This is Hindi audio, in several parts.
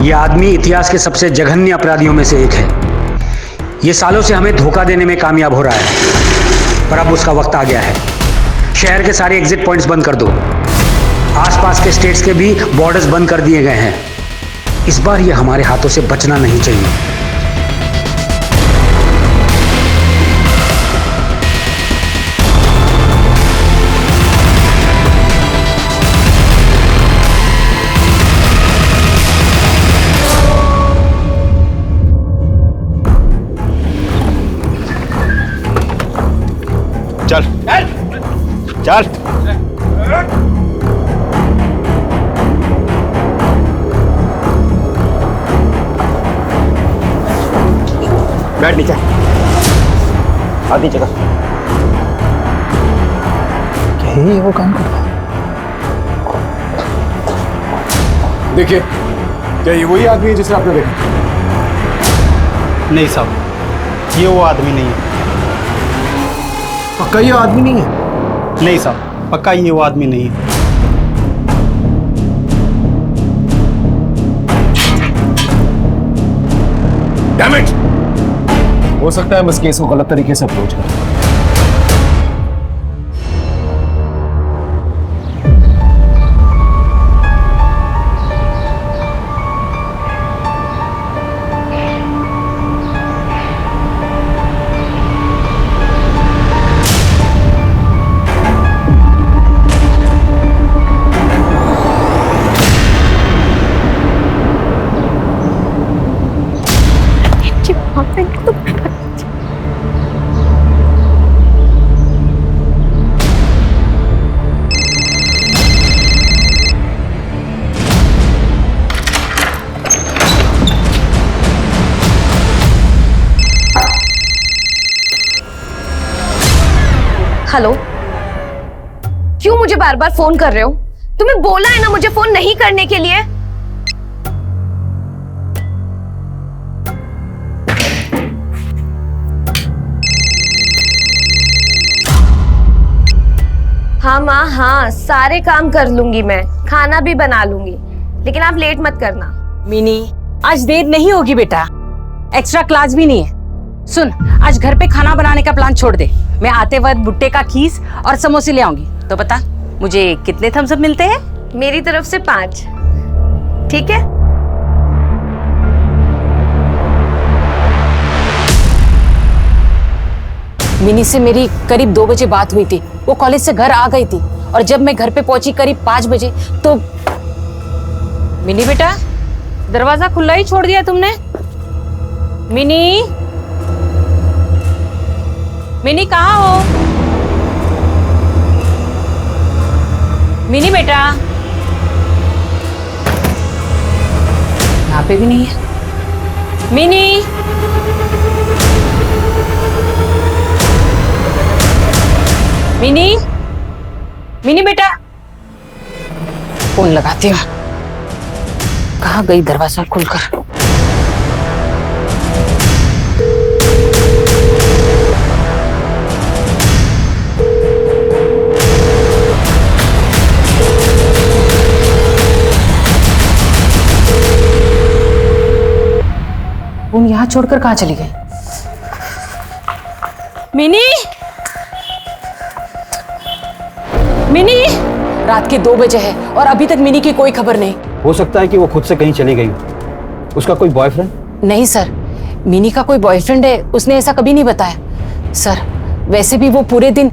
ये आदमी इतिहास के सबसे जघन्य अपराधियों में से एक है। ये सालों से हमें धोखा देने में कामयाब हो रहा है, पर अब उसका वक्त आ गया है। शहर के सारे एग्जिट पॉइंट्स बंद कर दो। आसपास के स्टेट्स के भी बॉर्डर्स बंद कर दिए गए हैं। इस बार ये हमारे हाथों से बचना नहीं चाहिए। चल चल बैठ नीचे, आधी जगह। क्या ये वो काम कर रहा है? देखिए, क्या ये वही आदमी है जिसे आपने देखा? नहीं साहब, ये वो आदमी नहीं है। पक्का ये आदमी नहीं है? नहीं साहब, पक्का ये वो आदमी नहीं है। Damn it! हो सकता है बस केस को गलत तरीके से अप्रोच करें। हेलो, क्यों मुझे बार बार फोन कर रहे हो? तुम्हें बोला है ना मुझे फोन नहीं करने के लिए। हाँ माँ, हाँ सारे काम कर लूंगी मैं, खाना भी बना लूंगी, लेकिन आप लेट मत करना। मिनी, आज देर नहीं होगी बेटा, एक्स्ट्रा क्लास भी नहीं है। सुन, आज घर पे खाना बनाने का प्लान छोड़ दे। मैं आते वक्त भुट्टे का खीस और समोसे ले आऊंगी। तो बता, मुझे कितने थम्स अप मिलते हैं? मेरी तरफ से 5, ठीक है? मिनी से मेरी करीब 2 बजे बात हुई थी। वो कॉलेज से घर आ गई थी और जब मैं घर पे पहुंची करीब 5 बजे तो मिनी बेटा, दरवाजा खुला ही छोड़ दिया तुमने। मिनी, मिनी कहाँ हो? मिनी बेटा, यहाँ पे भी नहीं है। मिनी, मिनी, मिनी बेटा, फोन लगाती हूँ। कहाँ गई दरवाजा खोलकर? फोन यहाँ छोड़कर कहाँ चली गई? मिनी, मिनी, रात के 2 बजे है और अभी तक मिनी की कोई खबर नहीं। हो सकता है कि वो खुद से कहीं चली गई हो। उसका कोई बॉयफ्रेंड? नहीं सर, मिनी का कोई बॉयफ्रेंड है, उसने ऐसा कभी नहीं बताया। सर, वैसे भी वो पूरे दिन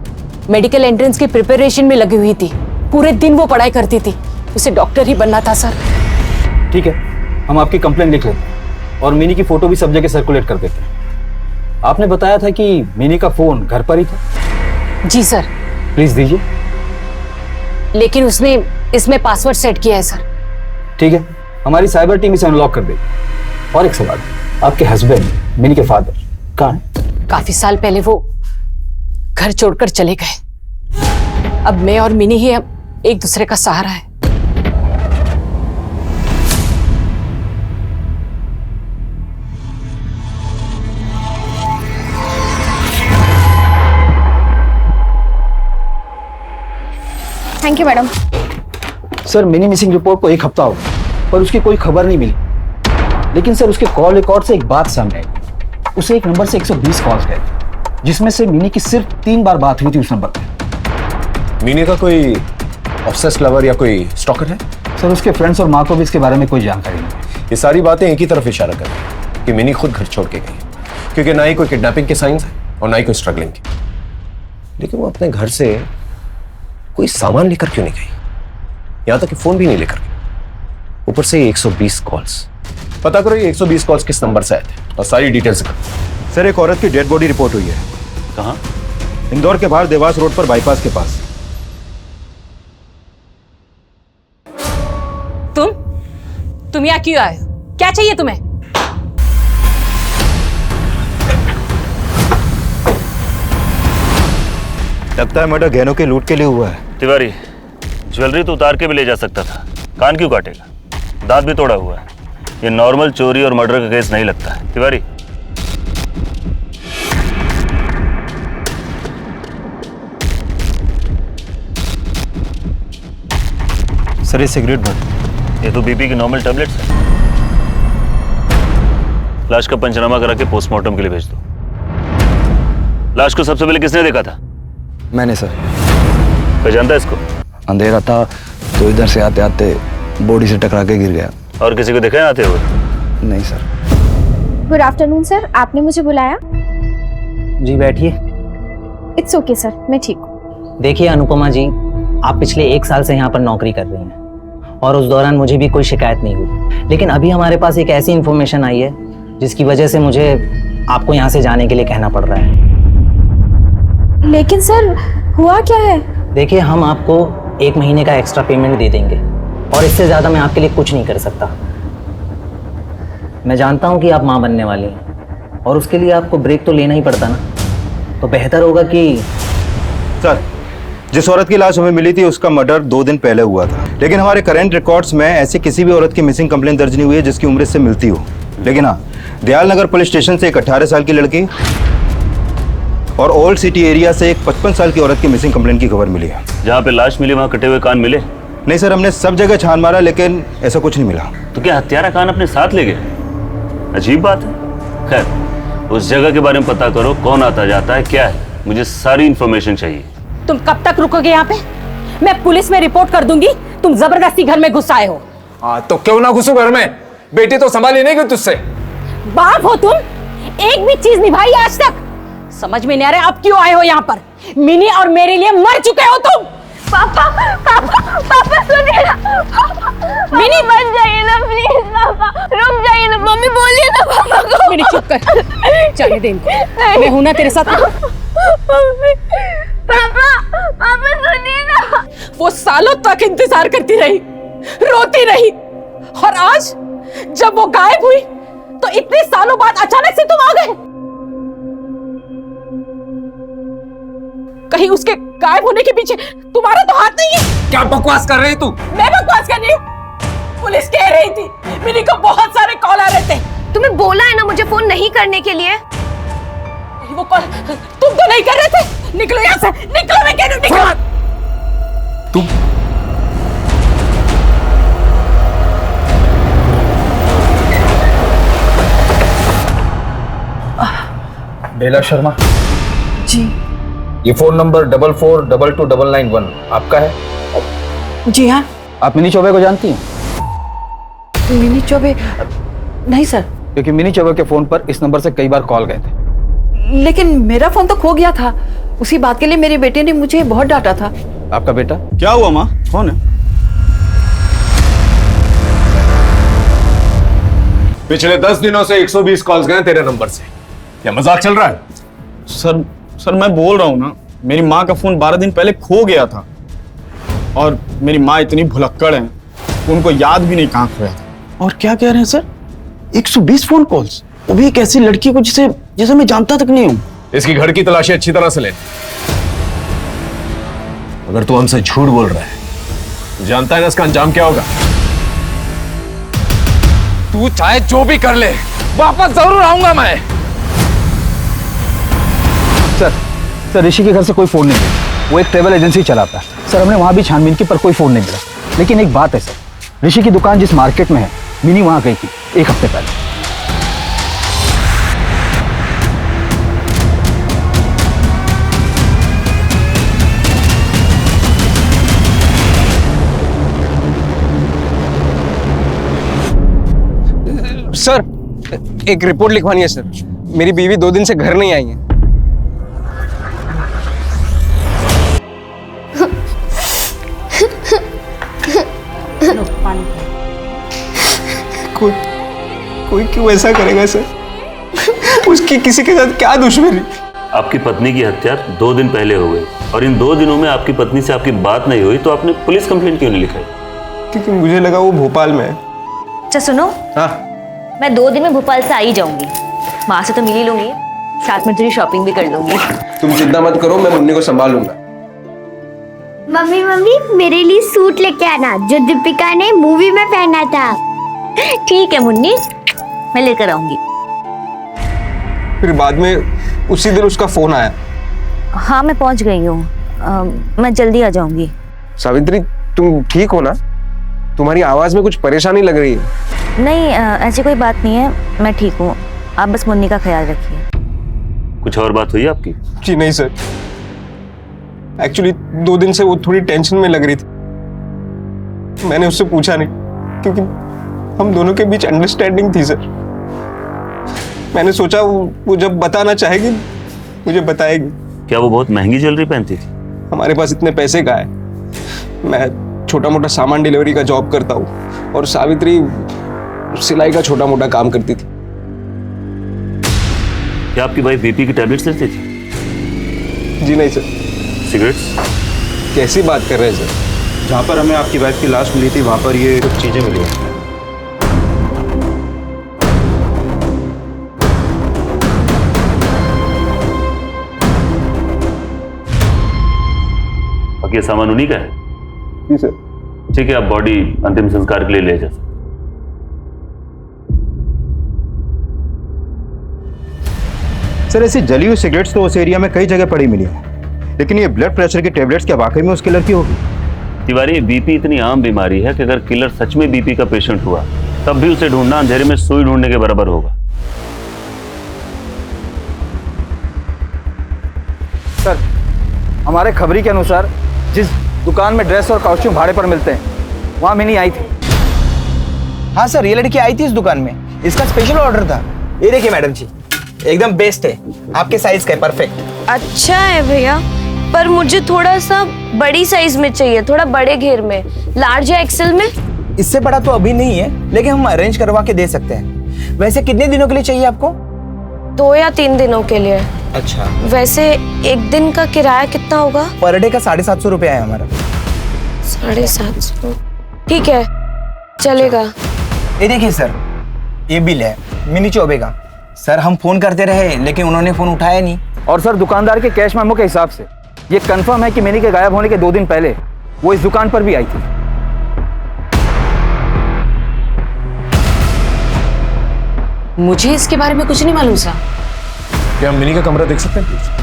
मेडिकल एंट्रेंस की प्रिपरेशन में लगी हुई थी। पूरे दिन वो पढ़ाई करती थी। उसे डॉक्टर ही बनना था सर। ठीक है, हम आपकी कंप्लेंट लिख लेते हैं और मिनी की फोटो भी सब जगह सर्कुलेट कर देते हैं। आपने बताया था कि मिनी का फोन घर पर ही था? जी सर। प्लीज दीजिए। लेकिन उसने इसमें पासवर्ड सेट किया है सर। ठीक है, हमारी साइबर टीम इसे अनलॉक कर देगी। और एक सवाल, आपके हस्बैंड मिनी के फादर कहाँ हैं? काफी साल पहले वो घर छोड़कर चले गए। अब मैं और मिनी ही अब एक दूसरे का सहारा है। Thank you madam. Sir, mini missing report को 1 हफ्ता हो गया पर उसकी कोई खबर नहीं मिली। लेकिन सर उसके कॉल रिकॉर्ड से एक बात सामने आई। उसे एक नंबर से 120 कॉल्स गए थे, जिसमें से मिनी की सिर्फ 3 बार बात हुई थी उस नंबर पे। मीनी का कोई ऑब्सेस्ड लवर या कोई स्टॉकर है? सर उसके फ्रेंड्स और माँ को भी इसके बारे में कोई जानकारी नहीं है। ये सारी बातें एक ही तरफ इशारा कर रही हैं कि मिनी खुद घर छोड़ के गई, क्योंकि ना ही कोई किडनैपिंग के साइंस है और ना ही कोई स्ट्रगलिंग की। लेकिन वो अपने घर से कोई सामान लेकर क्यों नहीं गई? यहां तक कि फोन भी नहीं लेकर गई। ऊपर से 120 कॉल्स। पता करो ये 120 कॉल्स किस नंबर से आए थे और सारी डिटेल्स करो। सर एक औरत की डेड बॉडी रिपोर्ट हुई है। कहाँ? इंदौर के बाहर देवास रोड पर बाईपास के पास। तुम यहाँ क्यों आए हो? क्या चाहिए तुम्हें? लगता है मर्डर गहनों के लूट के लिए हुआ है। तिवारी, ज्वेलरी तो उतार के भी ले जा सकता था, कान क्यों काटेगा? दांत भी तोड़ा हुआ है। ये नॉर्मल चोरी और मर्डर का केस नहीं लगता है। तिवारी, सर ये सिगरेट भर। ये तो बीपी की नॉर्मल टैबलेट्स है। लाश का पंचनामा करा के पोस्टमार्टम के लिए भेज दो। लाश को सबसे पहले किसने देखा था? मैंने सर। पहचानता है इसको? अंधेरा था तो इधर से आते आते बॉडी से टकरा के गिर गया। और किसी को देखा है आते हुए? नहीं सर। गुड आफ्टरनून सर, आपने मुझे बुलाया? जी बैठिए। इट्स ओके सर, मैं ठीक हूँ। देखिए अनुपमा जी, आप पिछले 1 साल से यहाँ पर नौकरी कर रही हैं और उस दौरान मुझे भी कोई शिकायत नहीं हुई। लेकिन अभी हमारे पास एक ऐसी इन्फॉर्मेशन आई है जिसकी वजह से मुझे आपको यहाँ से जाने के लिए कहना पड़ रहा है। लेकिन सर हुआ क्या है? देखिए, हम आपको 1 महीने का एक्स्ट्रा पेमेंट दे देंगे और इससे ज़्यादा मैं आपके लिए कुछ नहीं कर सकता। मैं जानता हूँ कि आप माँ बनने वाली हैं और उसके लिए आपको ब्रेक तो लेना ही पड़ता ना, तो बेहतर होगा कि सर जिस औरत की लाश हमें मिली थी उसका मर्डर 2 दिन पहले हुआ था, लेकिन हमारे करंट रिकॉर्ड्स में ऐसी किसी भी औरत की मिसिंग कंप्लेंट दर्ज नहीं हुई है जिसकी उम्र इससे मिलती हो। लेकिन हाँ, दयाल नगर पुलिस स्टेशन से एक 18 साल की लड़की और ओल्ड सिटी एरिया से एक 55 साल की औरत की मिसिंग कंप्लेंट की खबर मिली है। जहाँ पे लाश मिली वहाँ कटे हुए कान मिले? नहीं सर, हमने सब जगह छान मारा लेकिन ऐसा कुछ नहीं मिला। तो क्या हत्यारा कान अपने साथ ले गए? अजीब बात है। खैर, उस जगह के बारे में पता करो, कौन आता जाता है, क्या है। मुझे सारी इंफॉर्मेशन चाहिए। तुम कब तक रुकोगे यहाँ पे? मैं पुलिस में रिपोर्ट कर दूंगी। तुम जबरदस्ती घर में घुस आए हो। हाँ तो क्यों ना घुसो घर में? बेटी तो संभाली नहीं गई तुझसे। बाप हो तुम, एक भी चीज निभाई आज तक? समझ में नहीं आ रहा आप क्यों आए हो यहाँ पर। मिनी और मेरे लिए मर चुके हो तुम। पापा पापा पापा सुनिए ना। मिनी मत जाइए ना प्लीज। पापा रुक जाइए ना। मम्मी बोलिए ना पापा को। मिनी चुप कर, जाने दे इनको। मैं हूं ना तेरे साथ। पापा पापा सुनिए ना। वो सालों तक इंतजार करती रही, रोती रही, और आज जब वो गायब हुई तो इतने सालों बाद अचानक से तुम आ गए। कहीं उसके गायब होने के पीछे तुम्हारा तो हाथ नहीं है? क्या बकवास कर रही तू? मैं बकवास कर रही हूँ? पुलिस कह रही थी मिनी को बहुत सारे कॉल आ रहे थे। तुम्हें बोला है ना मुझे फोन नहीं करने के लिए। वो कॉल तुम तो नहीं कर रहे थे। निकलो यहाँ से, निकलो, मैं कह रही हूँ निकलो। तुम बेला शर्मा जी। ये फोन नंबर 44222991 आपका है? जी हाँ। आप मिनी चौबे को जानती हैं? मिनी चौबे? नहीं सर। क्योंकि मिनी चौबे के फोन पर इस नंबर से कई बार कॉल गए थे। लेकिन मेरा फोन तो खो गया था। उसी बात के लिए मेरे बेटे ने मुझे बहुत डांटा था। आपका बेटा? क्या हुआ माँ, कौन है? पिछले 10 दिनों से 120 कॉल्स गए तेरे नंबर से। क्या मजाक चल रहा है? सर मैं बोल रहा हूँ ना, मेरी माँ का फोन 12 दिन पहले खो गया था और मेरी माँ इतनी भुलक्कड़ है, उनको याद भी नहीं कहाँ खोया था। और क्या कह रहे हैं सर, 120 फोन कॉल्स, वो भी एक ऐसी लड़की को जिसे मैं जानता तक नहीं हूँ। इसकी घर की तलाशी अच्छी तरह से ले। अगर तू हमसे झूठ बोल रहा है तो जानता है ना इसका अंजाम क्या होगा। तू चाहे जो भी कर ले, वापस जरूर आऊंगा मैं। सर ऋषि के घर से कोई फोन नहीं मिला। वो एक ट्रेवल एजेंसी चलाता है। सर हमने वहां भी छानबीन की पर कोई फोन नहीं मिला। लेकिन एक बात है सर, ऋषि की दुकान जिस मार्केट में है, मिनी वहां गई थी 1 हफ्ते पहले। सर एक रिपोर्ट लिखवानी है सर। मेरी बीवी 2 दिन से घर नहीं आई है। कोई क्यों ऐसा करेगा सर? उसकी किसी के साथ क्या दुश्मनी? आपकी पत्नी की हत्या 2 दिन पहले हो गई और इन 2 दिनों में आपकी पत्नी से आपकी बात नहीं हुई, तो आपने पुलिस कंप्लेंट क्यों नहीं लिखाई? क्योंकि मुझे लगा वो भोपाल में है। अच्छा सुनो, हाँ मैं 2 दिन में भोपाल से आ ही जाऊंगी। वहां से तो मिल ही लूंगी, साथ में थोड़ी शॉपिंग भी कर लूंगी। तुम चिंता मत करो, मैं मुन्नी को संभाल लूंगा। मम्मी मम्मी मेरे लिए सूट लेके आना जो दीपिका ने मूवी में पहना था। ठीक है मुन्नी, मैं लेकर आऊंगी। फिर बाद में उसी दिन उसका फोन आया। हाँ मैं पहुंच गई हूँ, मैं जल्दी आ जाऊंगी। सावित्री तुम ठीक हो ना? तुम्हारी आवाज में कुछ परेशानी लग रही है। नहीं ऐसी कोई बात नहीं है, मैं ठीक हूँ। आप बस मुन्नी का ख्याल रखिए। कुछ और बात हुई आपकी? जी नहीं सर, एक्चुअली 2 दिन से वो थोड़ी टेंशन में लग रही थी। मैंने उससे पूछा नहीं क्योंकि हम दोनों के बीच अंडरस्टैंडिंग थी सर। मैंने सोचा वो जब बताना चाहेगी मुझे बताएगी। क्या वो बहुत महंगी ज्वेलरी पहनती थी? हमारे पास इतने पैसे कहाँ है? मैं छोटा मोटा सामान डिलीवरी का जॉब करता हूँ और सावित्री सिलाई का छोटा मोटा काम करती थी। क्या आपकी वाइफ बीपी की टैबलेट्स लेती थी? जी नहीं सर। सिगरेट्स? कैसी बात कर रहे हैं सर? जहाँ पर हमें आपकी वाइफ की लाश मिली थी वहाँ पर ये कुछ चीजें मिली हैं। बाकी ये सामान उन्हीं का है? जी सर। ठीक है, आप बॉडी अंतिम संस्कार के लिए ले जा सकते। सर ऐसी जली हुई सिगरेट्स तो उस एरिया में कई जगह पड़ी मिली हैं, लेकिन ये ब्लड प्रेशर की टेबलेट्स क्या वाकई में उस किलर की होगी? तिवारी, बीपी इतनी आम बीमारी है कि अगर किलर सच में बीपी का पेशेंट हुआ तब भी उसे ढूंढना अंधेरे में सुई ढूंढने के बराबर होगा। सर हमारे खबरी के अनुसार जिस दुकान में ड्रेस और कॉस्ट्यूम भाड़े पर मिलते हैं वहां मिनी आई थी। हाँ सर, ये लड़की आई थी इस दुकान में। इसका स्पेशल ऑर्डर था। ये देखिए मैडम जी, एकदम बेस्ट है, आपके साइज का है, परफेक्ट। अच्छा है भैया, पर मुझे थोड़ा सा बड़ी साइज में चाहिए, थोड़ा बड़े घेर में, लार्ज या एक्सेल में। इससे बड़ा तो अभी नहीं है, लेकिन हम अरेंज करवा के दे सकते हैं। वैसे कितने दिनों के लिए चाहिए आपको? 2 या 3 दिनों के लिए। अच्छा, वैसे एक दिन का किराया कितना होगा? पर डे का 750 रुपया है हमारा। 750? ठीक है, चलेगा। ये देखिए सर, ये बिल है मिनी चौबे का। सर हम फोन करते रहे लेकिन उन्होंने फोन उठाया नहीं। और सर दुकानदार के कैश मेमो के हिसाब से ये कंफर्म है कि मिनी के गायब होने के 2 दिन पहले वो इस दुकान पर भी आई थी। मुझे इसके बारे में कुछ नहीं मालूम सा। क्या हम मिनी का कमरा देख सकते हैं प्लीज?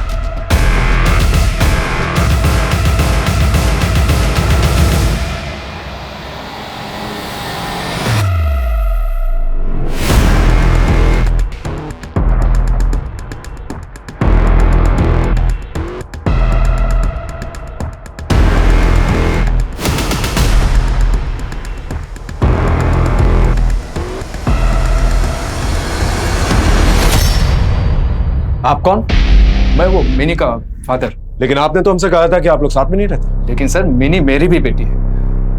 आप कौन? मैं वो मिनी का फादर। लेकिन आपने तो हमसे कहा था कि आप लोग साथ में नहीं रहते। लेकिन सर मिनी मेरी भी बेटी है।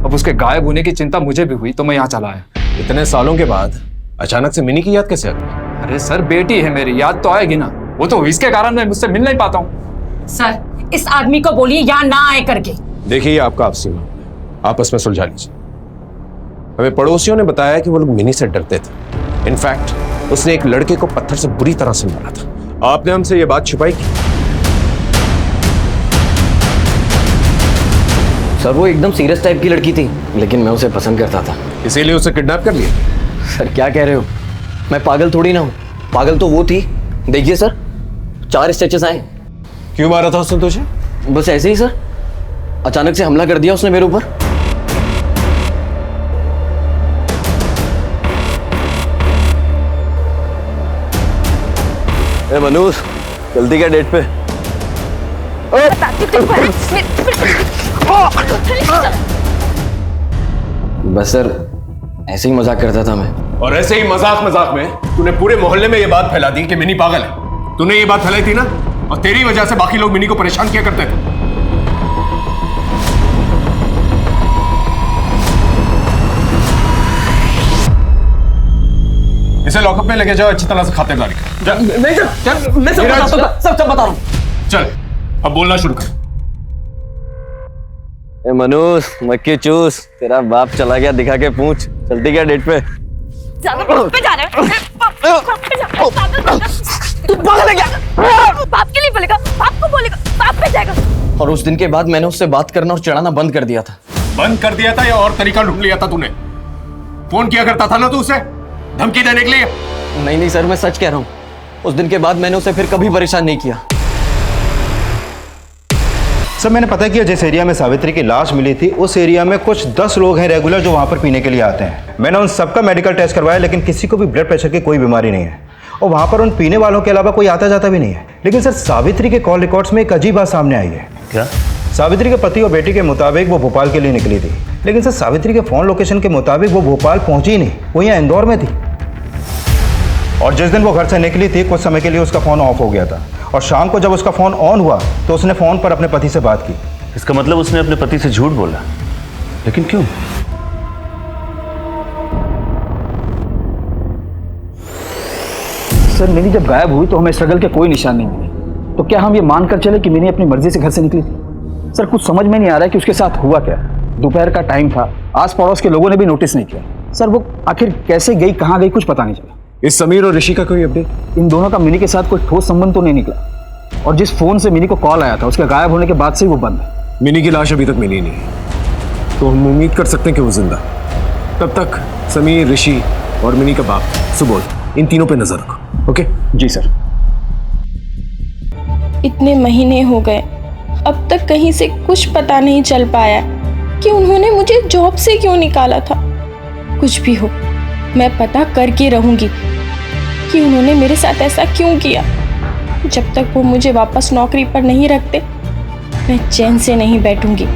अब उसके गायब होने की चिंता मुझे भी हुई तो मैं यहाँ चला आया। इतने सालों के बाद अचानक से मिनी की याद कैसे आ गई? अरे सर बेटी है मेरी, याद तो आएगी ना। वो तो इसके कारण मैं मुझसे मिल नहीं पाता हूँ। सर इस आदमी को बोलिए यहाँ ना आए करके। देखिए आपका आपसी मामला, आपस में सुलझा लीजिए। हमें पड़ोसियों ने बताया कि वो लोग मिनी से डरते थे। इनफैक्ट उसने एक लड़के को पत्थर से बुरी तरह से मारा था। आपने हमसे ये बात छुपाई की? सर वो एकदम सीरियस टाइप की लड़की थी, लेकिन मैं उसे पसंद करता था, इसीलिए उसे किडनैप कर लिया। सर क्या कह रहे हो? मैं पागल थोड़ी ना हूँ, पागल तो वो थी। देखिए सर 4 स्टिचेस आए। क्यों मारा था उसने तुझे? बस ऐसे ही सर, अचानक से हमला कर दिया उसने मेरे ऊपर। मनोज जल्दी क्या डेट पे? बस सर ऐसे ही मजाक करता था मैं। और ऐसे ही मजाक मजाक में तूने पूरे मोहल्ले में ये बात फैला दी कि मिनी पागल है। तूने ये बात फैलाई थी ना, और तेरी वजह से बाकी लोग मिनी को परेशान किया करते थे। इसे लॉकअप में लेके जाओ, अच्छी तरह से खातिरदारी कर। नहीं सर, मैं सब बताता हूँ, सब बता रहा हूँ। चल अब बोलना शुरू कर। ए मनोज, मक्खी चूस, तेरा बाप चला गया दिखा के पूछ। चलती क्या डेट पे? पे जा रहे हो? तू पागल है क्या? बाप के लिए बोलेगा, बाप को बोलेगा, बाप पे जाएगा। और उस दिन के बाद मैंने उससे बात करना और चढ़ाना बंद कर दिया था। बंद कर दिया था या और तरीका ढूंढ लिया था तूने? फोन किया करता था ना तू उसे धमकी देने के लिए? नहीं सर, मैं सच कह रहा हूँ। उस दिन के बाद मैंने उसे फिर कभी परेशान नहीं किया। सर मैंने पता किया जिस एरिया में सावित्री की लाश मिली थी उस एरिया में कुछ 10 लोग हैं रेगुलर जो वहां पर पीने के लिए आते हैं। मैंने उन सबका मेडिकल टेस्ट करवाया लेकिन किसी को भी ब्लड प्रेशर की कोई बीमारी नहीं है और वहां पर उन पीने वालों के अलावा कोई आता जाता भी नहीं है। लेकिन सर सावित्री के कॉल रिकॉर्ड्स में एक अजीब बात सामने आई है। क्या? सावित्री के पति और बेटी के मुताबिक वो भोपाल के लिए निकली थी, लेकिन सर सावित्री के फोन लोकेशन के मुताबिक वो भोपाल पहुंची ही नहीं, वो यहाँ इंदौर में थी। और जिस दिन वो घर से निकली थी कुछ समय के लिए उसका फोन ऑफ हो गया था और शाम को जब उसका फोन ऑन हुआ तो उसने फोन पर अपने पति से बात की। इसका मतलब उसने अपने पति से झूठ बोला, लेकिन क्यों? सर मिनी जब गायब हुई तो हमें स्ट्रगल के कोई निशान नहीं मिले, तो क्या हम ये मानकर चले कि मिनी अपनी मर्जी से घर से निकली थी? सर कुछ समझ में नहीं आ रहा है कि उसके साथ हुआ क्या। दोपहर का टाइम था, आस पड़ोस के लोगों ने भी नोटिस नहीं किया। सर वो आखिर कैसे गई, कहाँ गई, कुछ पता नहीं चला। इस समीर और ऋषि का कोई अपडेट? इन दोनों का मिनी के साथ कोई ठोस संबंध तो नहीं निकला और जिस फोन से मिनी को कॉल आया था उसके गायब होने के बाद से ही वो बंद है। मिनी की लाश अभी तक मिली नहीं, तो हम उम्मीद कर सकते हैं कि वो जिंदा। तब तक समीर, ऋषि और मिनी का बाप सुबोध, इन तीनों पे नजर रखो। ओके? जी सर। इतने महीने हो गए, अब तक कहीं से कुछ पता नहीं चल पाया कि उन्होंने मुझे जॉब से क्यों निकाला था। कुछ भी हो, मैं पता करके रहूंगी कि उन्होंने मेरे साथ ऐसा क्यों किया। जब तक वो मुझे वापस नौकरी पर नहीं रखते, मैं चैन से नहीं बैठूंगी।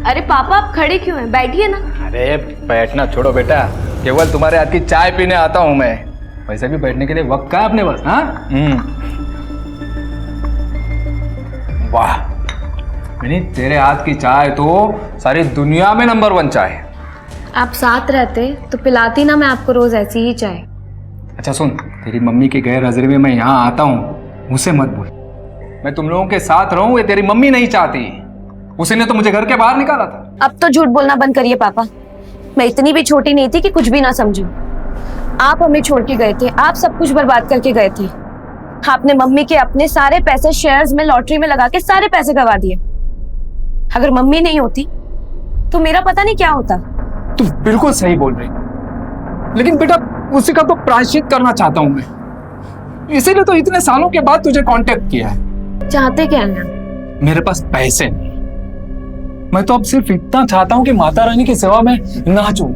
अरे पापा आप खड़े क्यों हैं? बैठिए ना। अरे बैठना छोड़ो बेटा, केवल तुम्हारे हाथ की चाय पीने आता हूं मैं। वैसे भी बैठने के लिए वक्त कहाँ है अपने पास? हाँ वाह मिनी, तेरे हाथ की चाय तो सारी दुनिया में नंबर 1 चाय है। आप साथ रहते तो पिलाती ना मैं आपको रोज ऐसी ही चाय। अच्छा सुन, तेरी मम्मी के गैर हाजिरी में मैं यहाँ आता हूँ, मुझसे मत बोल। मैं तुम लोगों के साथ रहूं ये तेरी मम्मी नहीं चाहती, उसी ने तो मुझे घर के बाहर निकाला था। अब तो झूठ बोलना बंद करिए पापा, मैं इतनी भी छोटी नहीं थी कि कुछ भी ना समझूं। आप हमें छोड़ के गए थे, आप सब कुछ बर्बाद करके गए थे। आपने मम्मी के अपने सारे पैसे शेयर्स में, लॉटरी में लगा के सारे पैसे गवा दिए। अगर मम्मी नहीं होती तो मेरा पता नहीं क्या होता। तू बिल्कुल सही बोल रही, लेकिन बेटा उसी का तो प्रायश्चित करना चाहता हूं मैं, इसीलिए तो इतने सालों के बाद तुझे कांटेक्ट किया है। चाहते क्या है? मेरे पास पैसे नहीं, मैं तो अब सिर्फ इतना चाहता हूं कि माता रानी की सेवा में नाचूं।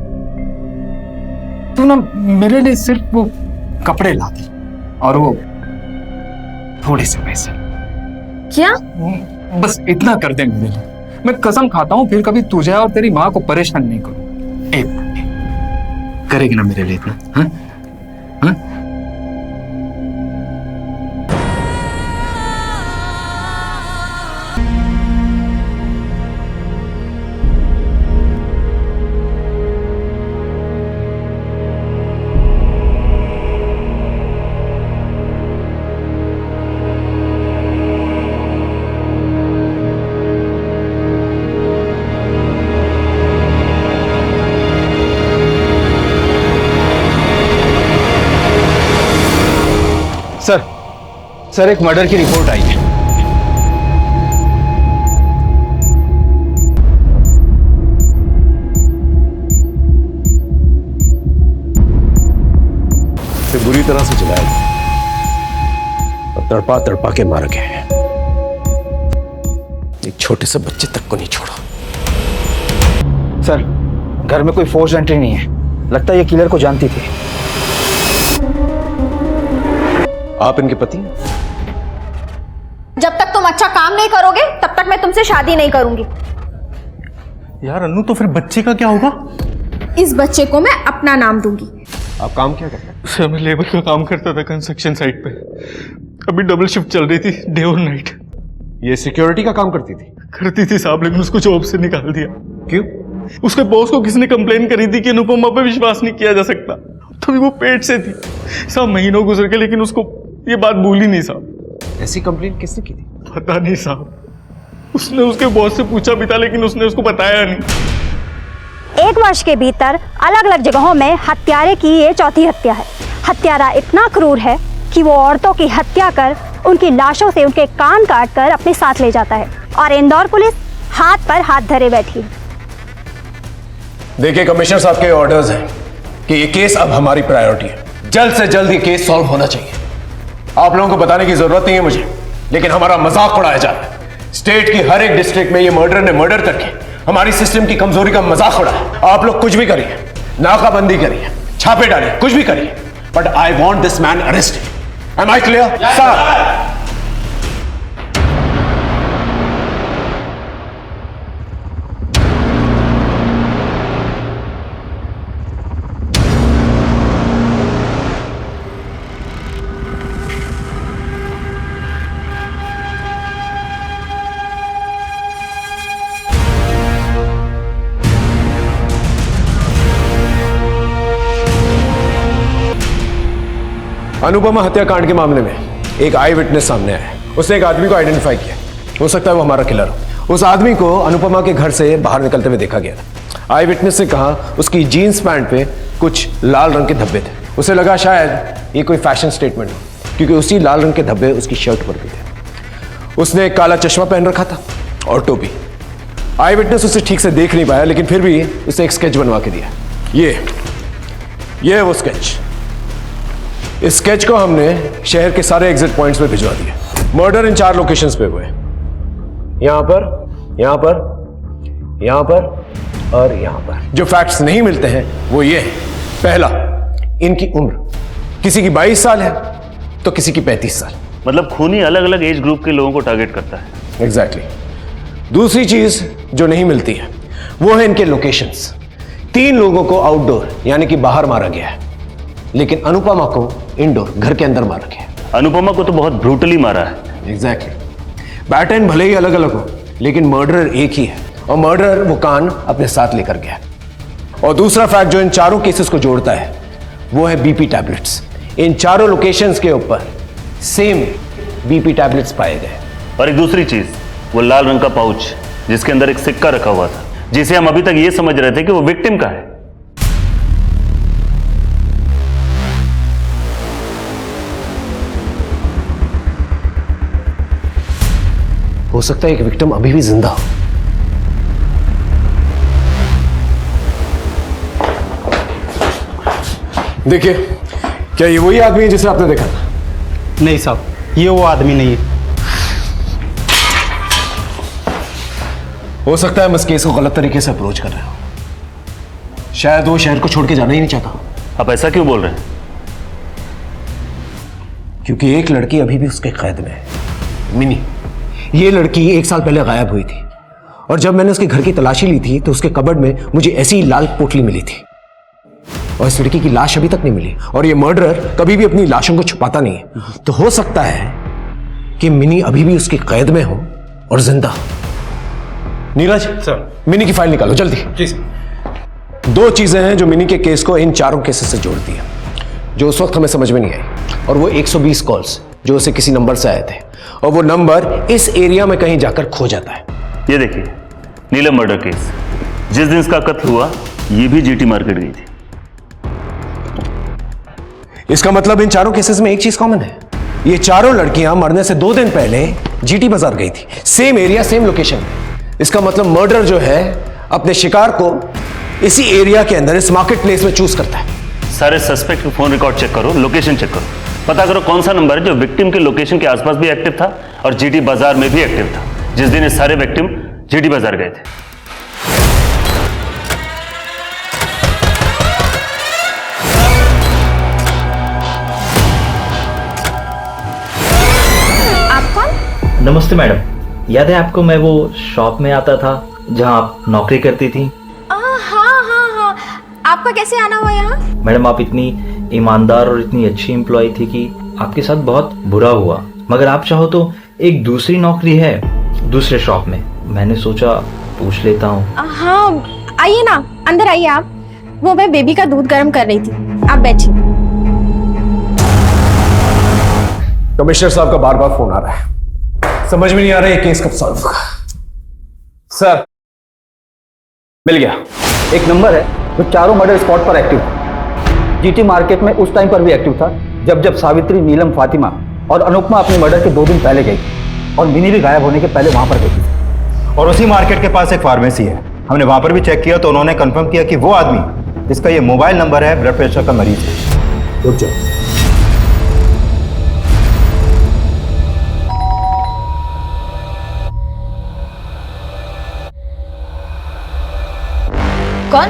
तू ना मेरे लिए सिर्फ वो कपड़े ला दे और वो थोड़े से पैसे। क्या? बस इतना कर दे मेरे लिए, मैं कसम खाता हूं फिर कभी तुझे और तेरी माँ को परेशान नहीं करूं। करेगी ना मेरे लिए इतना? हाँ? हाँ? सर सर एक मर्डर की रिपोर्ट आई है। इसे बुरी तरह से जलाया गया और तड़पा तड़पा के मारा गया है। एक छोटे से बच्चे तक को नहीं छोड़ा। सर घर में कोई फोर्स एंट्री नहीं है, लगता है ये किलर को जानती थी। आप इनके पति हैं? जब तक तुम अच्छा काम नहीं करोगे तब तक मैं तुमसे शादी नहीं करूंगी। यार अनु, तो फिर बच्चे का क्या होगा? इस बच्चे को मैं अपना नाम दूंगी। आप काम क्या करते हैं? सर मैं लेबर का काम करता था कंस्ट्रक्शन साइट पे। अभी डबल शिफ्ट चल रही थी, डे और नाइट। ये सिक्योरिटी का काम करती थी? करती थी साहब, लेकिन उसको जॉब से निकाल दिया। क्यों? उसके बॉस को किसी ने कंप्लेन करी थी कि अनुपमा पे विश्वास नहीं किया जा सकता। तभी वो पेट से थी साहब, महीनों गुजर के, लेकिन उसको ये बात भूली नहीं साहब। ऐसी कंप्लेन किसने की थी? पता नहीं साहब, उसने उसके बॉस से पूछा भी था लेकिन उसने उसको बताया नहीं। 1 वर्ष के भीतर अलग अलग जगहों में हत्यारे की ये चौथी हत्या है। हत्यारा इतना क्रूर है कि वो औरतों की हत्या कर उनकी लाशों से उनके कान काट कर अपने साथ ले जाता है और इंदौर पुलिस हाथ पर हाथ धरे बैठी है। देखिए कमिश्नर साहब के ऑर्डर्स हैं कि ये केस अब हमारी प्रायोरिटी है। जल्द से जल्द ये केस सॉल्व होना चाहिए। आप लोगों को बताने की जरूरत नहीं है मुझे, लेकिन हमारा मजाक उड़ाया जा रहा है। स्टेट की हर एक डिस्ट्रिक्ट में ये मर्डर ने मर्डर करके हमारी सिस्टम की कमजोरी का मजाक उड़ाया। आप लोग कुछ भी करिए, नाकाबंदी करिए, छापे डालिए, कुछ भी करिए, but I want this man arrested. Am I clear? Sir Anupama हत्याकांड के मामले में एक आई विटनेस सामने आया है। उसने एक आदमी को आइडेंटिफाई किया। हो सकता है वो हमारा किलर हो। उस आदमी को अनुपमा के घर से बाहर निकलते हुए देखा गया था। आई विटनेस ने कहा उसकी जीन्स पैंट पे कुछ लाल रंग के धब्बे थे। उसे लगा शायद ये कोई फैशन स्टेटमेंट हो, क्योंकि उसी लाल रंग के धब्बे उसकी शर्ट पर भी थे। उसने एक काला चश्मा पहन रखा था और टोपी। आई विटनेस उसे ठीक से देख नहीं पाया, लेकिन फिर भी उसे एक स्केच बनवा के दिया। ये है वो स्केच। इस स्केच को हमने शहर के सारे एग्जिट पॉइंट्स पे भिजवा दिया। मर्डर इन 4 लोकेशंस पे हुए, यहां पर, यहां पर, यहां पर और यहां पर। जो फैक्ट्स नहीं मिलते हैं वो ये है। पहला, इनकी उम्र किसी की 22 साल है तो किसी की 35 साल। मतलब खूनी अलग अलग एज ग्रुप के लोगों को टारगेट करता है। एग्जैक्टली। दूसरी चीज जो नहीं मिलती है वो है इनके लोकेशंस। 3 लोगों को आउटडोर यानी कि बाहर मारा गया है, लेकिन अनुपमा को इंडोर घर के अंदर मारा गया। अनुपमा को तो बहुत ब्रूटली मारा है। एग्जैक्टली। पैटर्न भले ही अलग अलग हो, लेकिन मर्डरर एक ही है, और मर्डरर वो कान अपने साथ लेकर गया। और दूसरा फैक्ट जो इन 4 केसेस को जोड़ता है वो है बीपी टैबलेट्स। इन 4 लोकेशंस के ऊपर सेम बीपी टैबलेट्स पाए गए। और एक दूसरी चीज, वो लाल रंग का पाउच जिसके अंदर एक सिक्का रखा हुआ था, जिसे हम अभी तक ये समझ रहे थे कि वो विक्टिम का है। हो सकता है एक विक्टिम अभी भी जिंदा हो। देखिए, क्या ये वही आदमी है जिसे आपने देखा था? नहीं साहब, ये वो आदमी नहीं है। हो सकता है हम इस केस को गलत तरीके से अप्रोच कर रहे हो। शायद वो शहर को छोड़ के जाना ही नहीं चाहता। आप ऐसा क्यों बोल रहे हैं? क्योंकि एक लड़की अभी भी उसके कैद में है, मिनी। ये लड़की 1 साल पहले गायब हुई थी, और जब मैंने उसके घर की तलाशी ली थी तो उसके कबर्ड में मुझे ऐसी ही लाल पोटली मिली थी, और इस लड़की की लाश अभी तक नहीं मिली। और ये मर्डरर कभी भी अपनी लाशों को छुपाता नहीं है। तो हो सकता है कि मिनी अभी भी उसकी कैद में हो और जिंदा हो। नीरज सर, मिनी की फाइल निकालो जल्दी। जी सर। 2 चीजें हैं जो मिनी के केस को इन 4 केसेस से जोड़ती है, जो उस वक्त हमें समझ में नहीं आई। और वो 120 कॉल्स जो उसे किसी नंबर से आए थे, और वो नंबर इस एरिया में कहीं जाकर खो जाता है। ये देखिए, नीलम मर्डर केस। जिस दिन इसका कत्ल हुआ ये भी जीटी मार्केट गई थी। इसका मतलब इन 4 केसेस में एक चीज कॉमन है। ये चारों लड़कियां मरने से 2 दिन पहले जीटी बाजार गई थी, सेम एरिया सेम लोकेशन। इसका मतलब मर्डर जो है अपने शिकार को इसी एरिया के अंदर इस मार्केट प्लेस में चूज करता है। सारे सस्पेक्ट के फोन रिकॉर्ड चेक करो, लोकेशन चेक करो, पता करो कौन सा नंबर है जो विक्टिम के लोकेशन के आसपास भी एक्टिव था और जीटी बाजार में भी एक्टिव था जिस दिन ये सारे विक्टिम जीटी बाजार गए थे। आप कौन? नमस्ते मैडम, याद है आपको मैं वो शॉप में आता था जहां आप नौकरी करती थी? हाँ, आपका कैसे आना हुआ यहाँ? मैडम आप इतनी ईमानदार और इतनी अच्छी एम्प्लॉय थी कि आपके साथ बहुत बुरा हुआ, मगर आप चाहो तो एक दूसरी नौकरी है दूसरे शॉप में, मैंने सोचा पूछ लेता हूँ। हाँ, आइए ना, अंदर आइए आप। वो मैं बेबी का दूध गर्म कर रही थी, आप बैठिए। कमिश्नर साहब का बार बार फोन आ रहा है, समझ में नहीं आ रहा है ये केस कब सॉल्व होगा। सर मिल गया, एक नंबर है जो चारों मर्डर स्पॉट पर एक्टिव था। जीटी मार्केट में उस टाइम पर भी एक्टिव था जब सावित्री, नीलम, फातिमा और अनुपमा अपने मर्डर के 2 दिन पहले गई थी और मिनी भी गायब होने के पहले वहां पर गई थी। और उसी मार्केट के पास एक फार्मेसी है, हमने वहां पर भी चेक किया तो उन्होंने कंफर्म किया कि वो आदमी जिसका ये मोबाइल नंबर है ब्लड प्रेशर का मरीज है। रुक जाओ। कौन?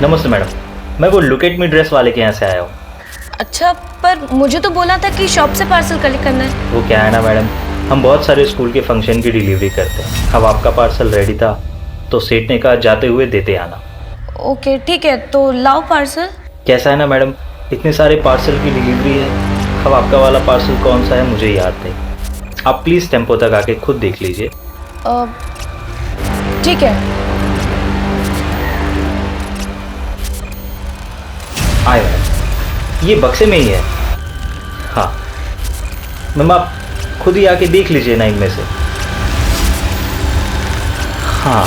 नमस्ते मैडम, मैं वो लुक एट मी ड्रेस वाले के यहाँ से आया हूँ। अच्छा, पर मुझे तो बोला था कि शॉप से पार्सल कलेक्ट करना है। वो क्या है ना मैडम, हम बहुत सारे स्कूल के फंक्शन की डिलीवरी करते हैं। अब आपका पार्सल रेडी था तो सेठ ने कहा जाते हुए देते आना। ओके ठीक है, तो लाओ पार्सल। कैसा है ना मैडम, इतने सारे पार्सल की डिलीवरी है, अब आपका वाला पार्सल कौन सा है मुझे याद नहीं। आप प्लीज़ टेम्पो तक आके खुद देख लीजिए। ठीक है। आए मैडम, ये बक्से में ही है। हाँ मैम, आप खुद ही आके देख लीजिए ना इनमें से। हाँ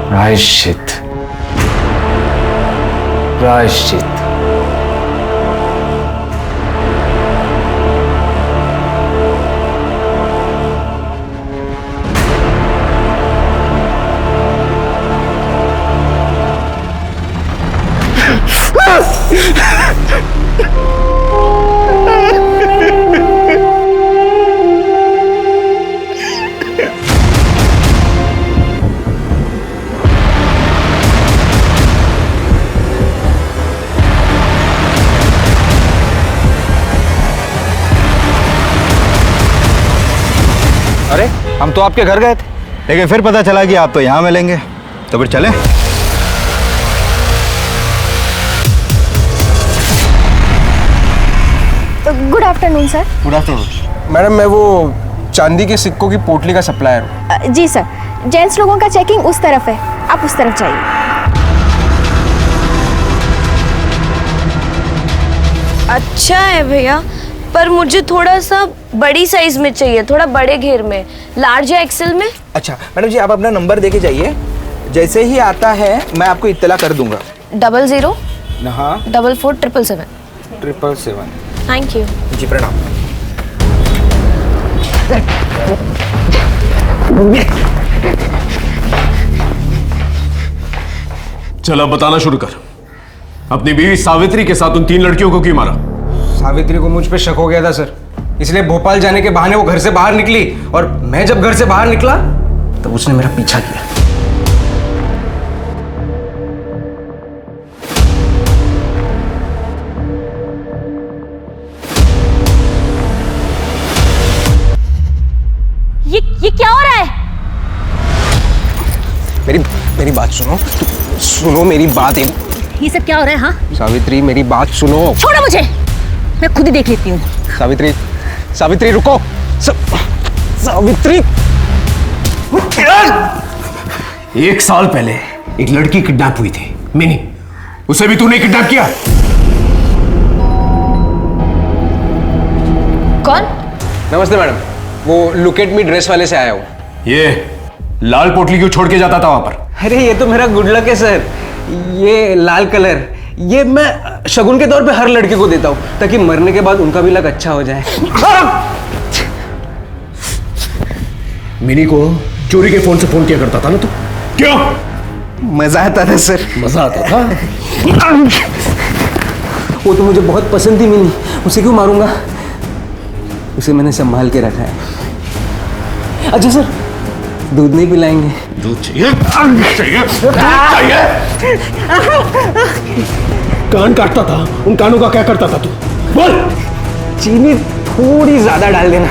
प्रायश्चित, प्रायश्चित। अरे हम तो आपके घर गए थे, लेकिन फिर पता चला कि आप तो यहाँ मिलेंगे, तो फिर चलें। Good afternoon sir. Good afternoon madam, मैं वो चांदी के सिक्कों की पोटली का सप्लायर हूँ। जी सर, जेंट्स लोगों का चेकिंग उस तरफ है, आप उस तरफ जाइए। अच्छा है भैया, पर मुझे थोड़ा सा बड़ी साइज में चाहिए, थोड़ा बड़े घेर में, लार्ज या एक्सेल में। अच्छा मैडम जी, आप अपना नंबर देके जाइए, जैसे ही आता है मैं आपको इत्तला कर दूंगा। 00 हाँ 44 777। 777। थैंक यू जी प्रणाम। चलो बताना शुरू कर, अपनी बीवी सावित्री के साथ उन 3 लड़कियों को क्यों मारा? सावित्री को मुझ पे शक हो गया था सर, इसलिए भोपाल जाने के बहाने वो घर से बाहर निकली, और मैं जब घर से बाहर निकला तो उसने मेरा पीछा किया। ये क्या हो रहा है? मेरी बात सुनो, सुनो मेरी बात। ये सब क्या हो रहा है? हाँ सावित्री मेरी बात सुनो। छोड़ो मुझे, मैं खुद ही देख लेती हूँ। सावित्री, सावित्री रुको। सावित्री, 1 साल पहले एक लड़की किडनैप हुई थी, मिनी, उसे भी तूने किडनैप किया। कौन? नमस्ते मैडम, वो लुक एट मी ड्रेस वाले से आया हूँ। ये लाल पोटली क्यों छोड़ के जाता था वहां पर? अरे ये तो मेरा गुड लक है सर, ये लाल कलर ये मैं शगुन के तौर पे हर लड़के को देता हूँ ताकि मरने के बाद उनका भी लक अच्छा हो जाए। मिनी को चोरी के फोन से फोन किया करता था ना तू? क्यों? मजा आता था सर। मजा आता था? वो तो मुझे बहुत पसंद थी मिनी, उसे क्यों मारूंगा? उसे मैंने संभाल के रखा है। अच्छा सर, दूध नहीं पिलाएंगे? दूध चाहिए? चाहिए? कान काटता था, उन कानों का क्या करता था तू? बोल। चीनी थोड़ी ज्यादा डाल देना।